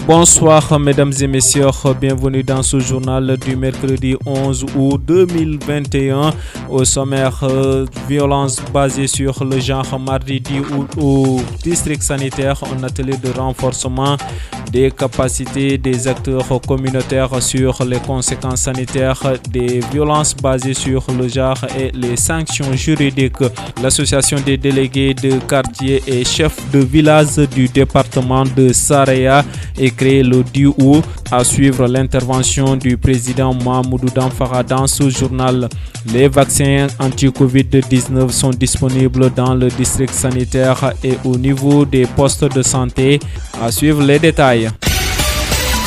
Bonsoir mesdames et messieurs, bienvenue dans ce journal du mercredi 11 août 2021. Au sommaire, violence basée sur le genre mardi 10 août au district sanitaire, un atelier de renforcement des capacités des acteurs communautaires sur les conséquences sanitaires des violences basées sur le genre et les sanctions juridiques. L'association des délégués de quartier et chefs de village du département de Saraya est créée le 10 août. À suivre l'intervention du président Mahmoudou Damfara dans ce journal. Les vaccins anti-Covid-19 sont disponibles dans le district sanitaire et au niveau des postes de santé. À suivre les détails.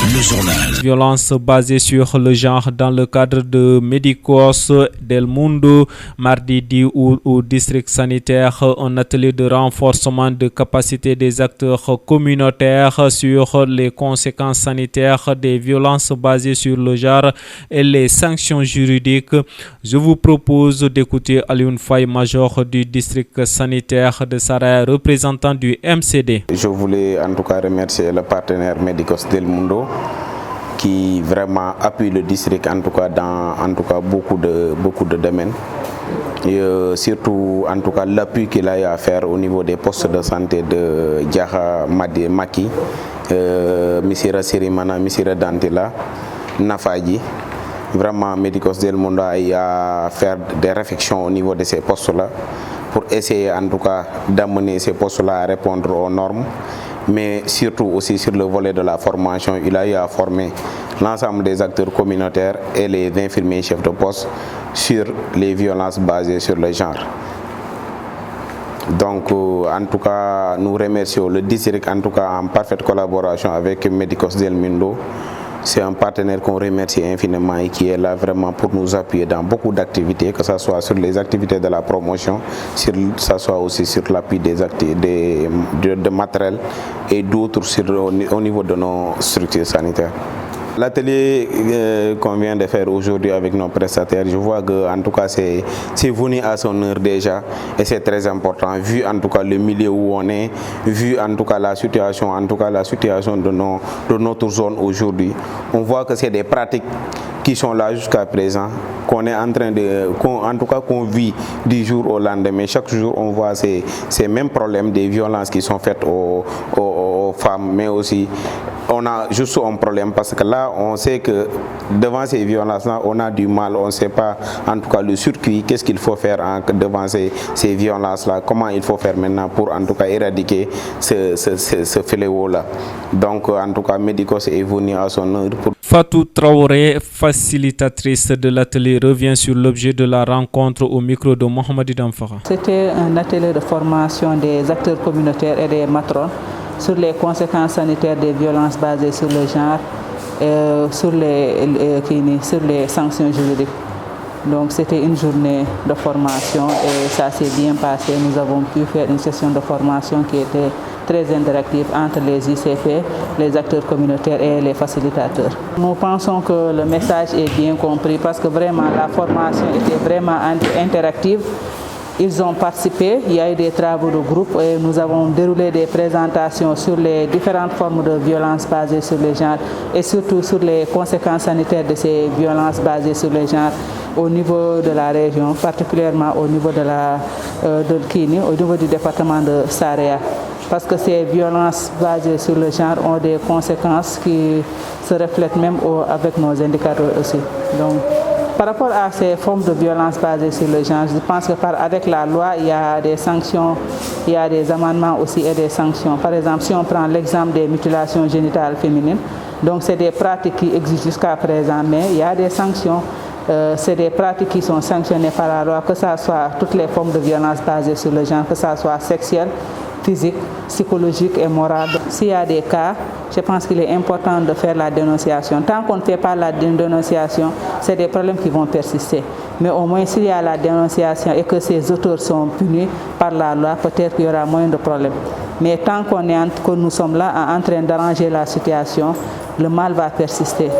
Le journal. Violence basée sur le genre dans le cadre de Médicos del Mundo, mardi 10 août au district sanitaire, un atelier de renforcement de capacité des acteurs communautaires sur les conséquences sanitaires des violences basées sur le genre et les sanctions juridiques. Je vous propose d'écouter Alioune Faye, major du district sanitaire de Saraya, représentant du MCD. Je voulais en tout cas remercier le partenaire Médicos del Mundo qui vraiment appuie le district en tout cas dans beaucoup de domaines et surtout en tout cas l'appui qu'il a eu à faire au niveau des postes de santé de Diakha Maki, Missira Sirimana, Missira Dantila, Nafaji. Vraiment Médicos del Mundo a eu à faire des réflexions au niveau de ces postes-là pour essayer en tout cas d'amener ces postes-là à répondre aux normes. Mais surtout aussi sur le volet de la formation, il a eu à former l'ensemble des acteurs communautaires et les infirmiers chefs de poste sur les violences basées sur le genre. Donc en tout cas, nous remercions le district en tout cas en parfaite collaboration avec Médicos del Mundo. C'est un partenaire qu'on remercie infiniment et qui est là vraiment pour nous appuyer dans beaucoup d'activités, que ce soit sur les activités de la promotion, que ce soit aussi sur l'appui de matériel et d'autres au niveau de nos structures sanitaires. L'atelier qu'on vient de faire aujourd'hui avec nos prestataires, je vois que en tout cas c'est venu à son heure déjà et c'est très important vu en tout cas le milieu où on est, vu en tout cas la situation de notre zone aujourd'hui. On voit que c'est des pratiques qui sont là jusqu'à présent, qu'on est en train qu'on vit du jour au lendemain. Chaque jour on voit ces mêmes problèmes, des violences qui sont faites aux femmes, mais aussi on a juste un problème parce que là on sait que devant ces violences-là on a du mal, on ne sait pas en tout cas le circuit, qu'est-ce qu'il faut faire devant ces violences-là, comment il faut faire maintenant pour en tout cas éradiquer ce fléau-là. Donc en tout cas Médicos est venu à son heure pour... Fatou Traoré, facilitatrice de l'atelier, revient sur l'objet de la rencontre au micro de Mohamed Damfara. C'était un atelier de formation des acteurs communautaires et des matrones sur les conséquences sanitaires des violences basées sur le genre et sur les sanctions juridiques. Donc c'était une journée de formation et ça s'est bien passé. Nous avons pu faire une session de formation qui était très interactive entre les ICP, les acteurs communautaires et les facilitateurs. Nous pensons que le message est bien compris parce que vraiment la formation était vraiment interactive. Ils ont participé, il y a eu des travaux de groupe et nous avons déroulé des présentations sur les différentes formes de violences basées sur le genre et surtout sur les conséquences sanitaires de ces violences basées sur le genre au niveau de la région, particulièrement au niveau au niveau du département de Saraya. Parce que ces violences basées sur le genre ont des conséquences qui se reflètent même avec nos indicateurs aussi. Donc, par rapport à ces formes de violence basées sur le genre, je pense qu'avec la loi, il y a des sanctions, il y a des amendements aussi et des sanctions. Par exemple, si on prend l'exemple des mutilations génitales féminines, donc c'est des pratiques qui existent jusqu'à présent, mais il y a des sanctions. C'est des pratiques qui sont sanctionnées par la loi, que ce soit toutes les formes de violence basées sur le genre, que ce soit sexuelle, physique, psychologique et morale. S'il y a des cas, je pense qu'il est important de faire la dénonciation. Tant qu'on ne fait pas la dénonciation, c'est des problèmes qui vont persister. Mais au moins, s'il y a la dénonciation et que ces auteurs sont punis par la loi, peut-être qu'il y aura moins de problèmes. Mais tant que nous sommes là en train d'arranger la situation, le mal va persister.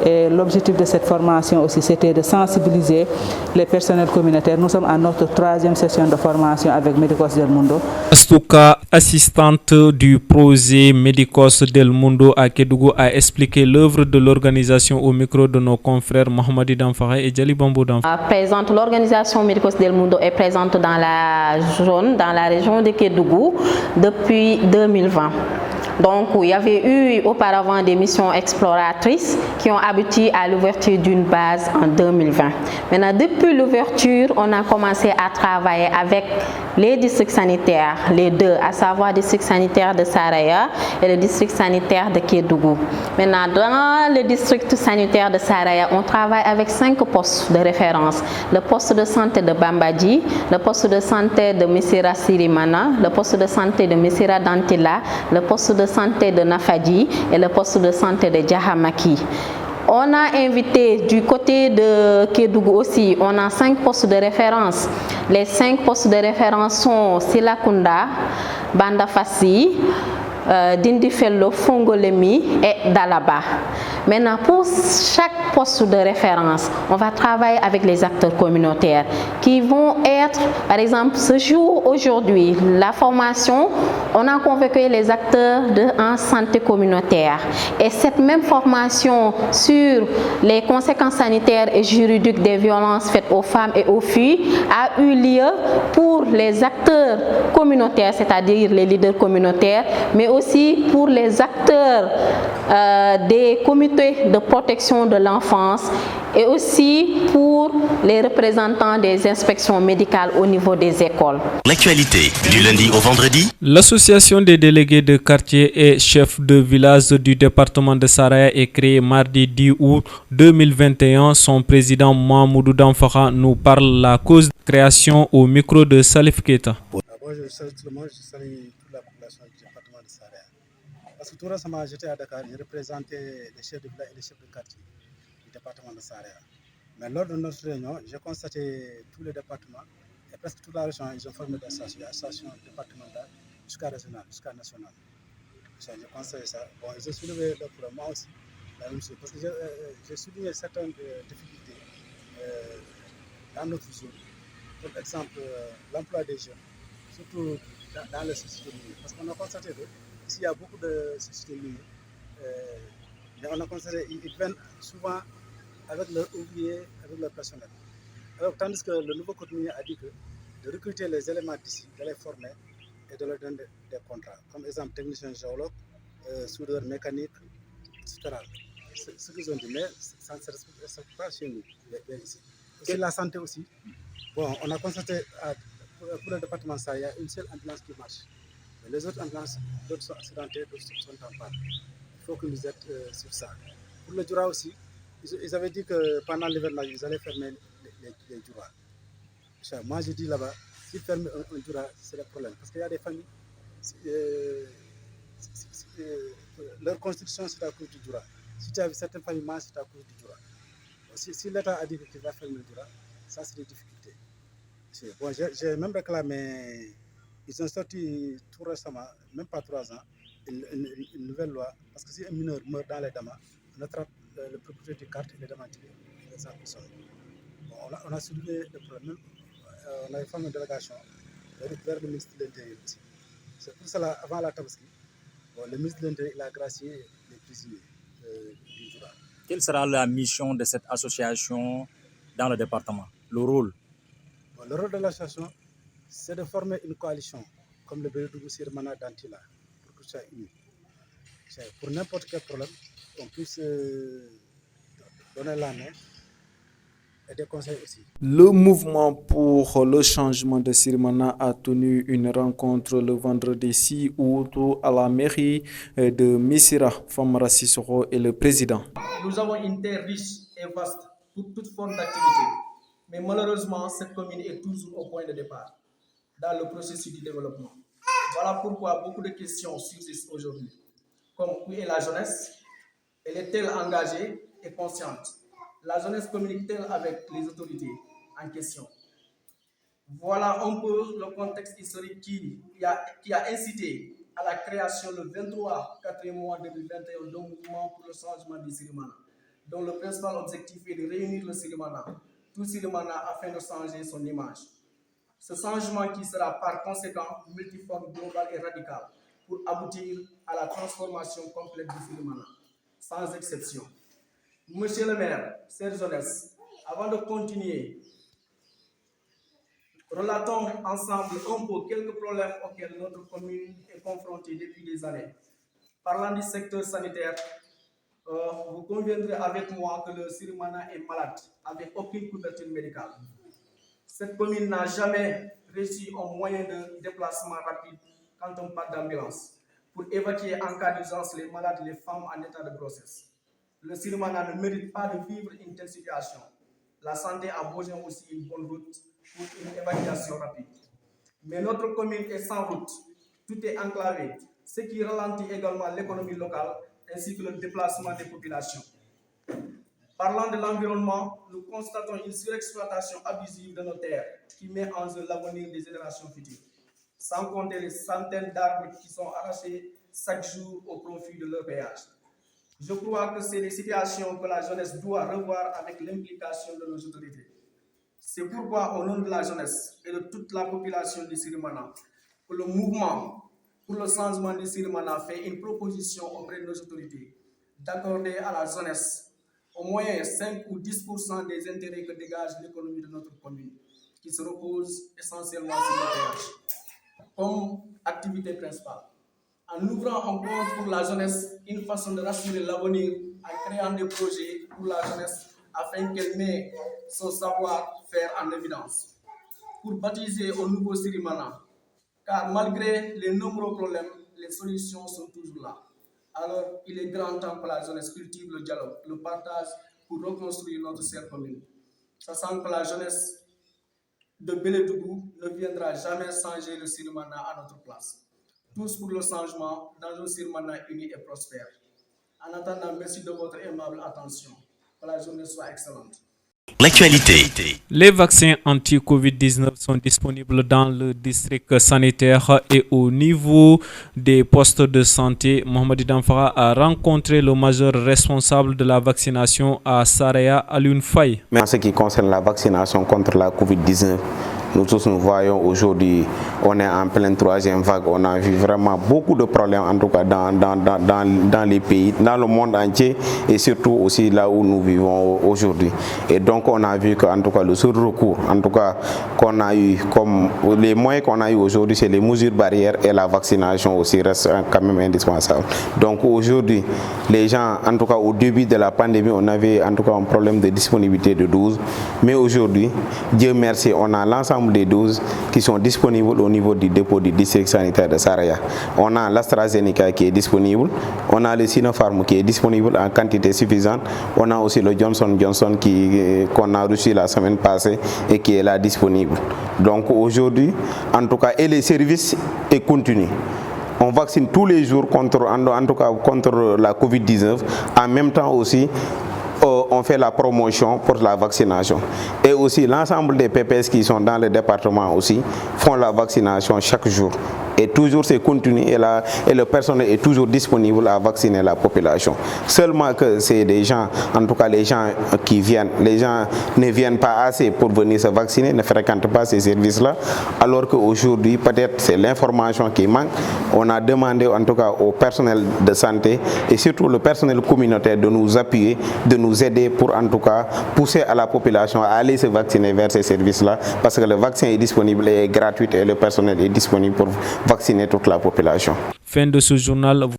Et l'objectif de cette formation aussi, c'était de sensibiliser les personnels communautaires. Nous sommes à notre 3e session de formation avec Medicos del Mundo. Astouka, assistante du projet Medicos del Mundo à Kédougou, a expliqué l'œuvre de l'organisation au micro de nos confrères Mohamedi Damfara et Djali Bambou Damfara. L'organisation Medicos del Mundo est présente dans la zone, dans la région de Kédougou depuis 2020. Donc, il y avait eu auparavant des missions exploratrices qui ont abouti à l'ouverture d'une base en 2020. Maintenant, depuis l'ouverture, on a commencé à travailler avec les districts sanitaires, les deux, à savoir le district sanitaire de Saraya et le district sanitaire de Kédougou. Maintenant, dans le district sanitaire de Saraya, on travaille avec 5 postes de référence. Le poste de santé de Bambadji, le poste de santé de Missira Sirimana, le poste de santé de Missira Dantila, le poste de santé de Nafadji et le poste de santé de Djahamaki. On a invité du côté de Kédougou aussi, on a 5 postes de référence. Les 5 postes de référence sont Silakunda, Bandafassi, Dindifello, Fongolemi et Dalaba. Maintenant, pour chaque poste de référence, on va travailler avec les acteurs communautaires qui vont être, par exemple, ce jour, aujourd'hui, la formation, on a convoqué les acteurs en santé communautaire. Et cette même formation sur les conséquences sanitaires et juridiques des violences faites aux femmes et aux filles a eu lieu pour les acteurs communautaires, c'est-à-dire les leaders communautaires, mais aussi pour les acteurs des comités de protection de l'enfance et aussi pour les représentants des inspections médicales au niveau des écoles. L'actualité du lundi au vendredi. L'association des délégués de quartier et chefs de village du département de Saraya est créée mardi 10 août 2021. Son président Mahmoudou Damfara nous parle de la cause de création au micro de Salif Keita. D'abord, je salue tout le monde, je salue toute la population du département de Saraya. Parce que tout récemment, j'étais à Dakar, j'ai représenté les chefs de village et les chefs de quartier du département de Saraya. Mais lors de notre réunion, j'ai constaté tous les départements et presque toute la région, ils ont formé des associations départementales jusqu'à régionale, jusqu'à nationale. J'ai constaté ça. Bon, ils ont soulevé le problème, moi aussi, la même chose. Parce que j'ai souligné certaines difficultés dans notre zone. Par exemple, l'emploi des jeunes, surtout dans les sociétés minières. Parce qu'on a constaté que s'il y a beaucoup de sociétés minières, mais on a constaté qu'ils viennent souvent avec leurs ouvriers, avec leur personnel. Alors, tandis que le nouveau code minier a dit que de recruter les éléments d'ici, de les former et de leur donner des contrats. Comme exemple, technicien géologue, soudeur mécanique, etc. C'est ce qu'ils ont dit, mais ça ne se respecte pas chez nous, ici. Aussi la santé aussi. Bon, on a constaté pour le département ça, il y a une seule ambulance qui marche. Mais les autres ambulances, d'autres sont accidentées, d'autres sont en panne. Il faut que nous aident sur ça. Pour le Djoura aussi, ils avaient dit que pendant l'hivernage, ils allaient fermer les Djoura. Moi, je dis là-bas, s'ils ferment un Djoura, c'est le problème. Parce qu'il y a des familles, leur constitution, c'est à cause du Djoura. Si tu as vu certaines familles, c'est à cause du Djoura. Si l'État a dit qu'il va fermer le Djoura, ça, c'est des difficultés. Bon, j'ai même réclamé, ils ont sorti tout récemment, même pas 3 ans, une nouvelle loi. Parce que si un mineur meurt dans les damas, on attrape le propriétaire du carte et les damas les emprisonne. Bon, on a soulevé le problème, on a formé une délégation vers le ministre de l'Intérieur aussi. C'est pour cela, avant la Tabaski, bon, le ministre de l'Intérieur a gracié les prisonniers du Djoura. Quelle sera la mission de cette association dans le département, le rôle? Bon, le rôle de l'association, c'est de former une coalition, comme le Bérédougou Sirmana Dantila, pour que ça soit uni. Pour n'importe quel problème, on puisse donner la main et des conseils aussi. Le mouvement pour le changement de Sirmana a tenu une rencontre le vendredi 6 août à la mairie de Missira. Famara Sissoko est le président. Nous avons une terre riche et vaste pour toute forme d'activité. Mais malheureusement, cette commune est toujours au point de départ dans le processus du développement. Voilà pourquoi beaucoup de questions subsistent aujourd'hui. Comme où est la jeunesse? Elle est-elle engagée et consciente? La jeunesse communique-t-elle avec les autorités en question? Voilà un peu le contexte historique qui a incité à la création le 23 4e mois 2021 d'un mouvement pour le changement du Sirimana. dont le principal objectif est de réunir le Sirimana, tout Sirimana afin de changer son image. Ce changement qui sera par conséquent multiforme, global et radical pour aboutir à la transformation complète du Sirimana, sans exception. Monsieur le maire, chère jeunesse, avant de continuer, relatons ensemble un peu quelques problèmes auxquels notre commune est confrontée depuis des années. Parlant du secteur sanitaire, vous conviendrez avec moi que le Sirimana est malade, avec aucune couverture médicale. Cette commune n'a jamais reçu un moyen de déplacement rapide quand on parle d'ambulance, pour évacuer en cas d'urgence les malades et les femmes en état de grossesse. Le Sirimana ne mérite pas de vivre une telle situation. La santé a besoin aussi d'une bonne route pour une évacuation rapide. Mais notre commune est sans route, tout est enclavé, ce qui ralentit également l'économie locale ainsi que le déplacement des populations. Parlant de l'environnement, nous constatons une surexploitation abusive de nos terres qui met en jeu l'avenir des générations futures, sans compter les centaines d'arbres qui sont arrachés chaque jour au profit de leur péage. Je crois que c'est des situations que la jeunesse doit revoir avec l'implication de nos autorités. C'est pourquoi, au nom de la jeunesse et de toute la population du Sirimana, que le mouvement pour le changement du Sirimana fait une proposition auprès de nos autorités d'accorder à la jeunesse au moins 5 ou 10% des intérêts que dégage l'économie de notre commune, qui se repose essentiellement sur le péage, comme activité principale. En ouvrant un compte pour la jeunesse, une façon de rassurer l'avenir en créant des projets pour la jeunesse afin qu'elle mette son savoir-faire en évidence. Pour baptiser au nouveau Sirimana, car malgré les nombreux problèmes, les solutions sont toujours là. Alors, il est grand temps que la jeunesse cultive le dialogue, le partage pour reconstruire notre chère commune. Sachant que la jeunesse de Bélédougou ne viendra jamais changer le Sirimana à notre place. Tous pour le changement dans un Sirimana uni et prospère. En attendant, merci de votre aimable attention. Que la journée soit excellente. L'actualité. Les vaccins anti-Covid-19 sont disponibles dans le district sanitaire et au niveau des postes de santé. Mohamed Damfara a rencontré le major responsable de la vaccination à Saraya, Alioune Faye. Mais en ce qui concerne la vaccination contre la Covid-19, nous tous nous voyons aujourd'hui, on est en pleine troisième vague. On a vu vraiment beaucoup de problèmes, en tout cas dans les pays, dans le monde entier et surtout aussi là où nous vivons aujourd'hui. Et donc on a vu qu'en tout cas le seul recours, en tout cas qu'on a eu, comme les moyens qu'on a eu aujourd'hui, c'est les mesures barrières et la vaccination aussi reste quand même indispensable. Donc aujourd'hui, les gens, en tout cas au début de la pandémie, on avait en tout cas un problème de disponibilité de doses. Mais aujourd'hui, Dieu merci, on a l'ensemble des doses qui sont disponibles au niveau du dépôt du district sanitaire de Saraya. On a l'AstraZeneca qui est disponible, on a le Sinopharm qui est disponible en quantité suffisante, on a aussi le Johnson & Johnson qu'on a reçu la semaine passée et qui est là disponible. Donc aujourd'hui, en tout cas, et les services est continu. On vaccine tous les jours contre la Covid-19. En même temps aussi, on fait la promotion pour la vaccination. Et aussi l'ensemble des PPS qui sont dans le département aussi font la vaccination chaque jour. Et toujours c'est continu et le personnel est toujours disponible à vacciner la population. Seulement que c'est des gens, en tout cas les gens qui viennent, les gens ne viennent pas assez pour venir se vacciner, ne fréquentent pas ces services-là, alors qu'aujourd'hui peut-être c'est l'information qui manque. On a demandé en tout cas au personnel de santé et surtout le personnel communautaire de nous appuyer, de nous aider pour en tout cas pousser à la population à aller se vacciner vers ces services-là parce que le vaccin est disponible et est gratuit et le personnel est disponible pour vacciner toute la population. Fin de ce journal.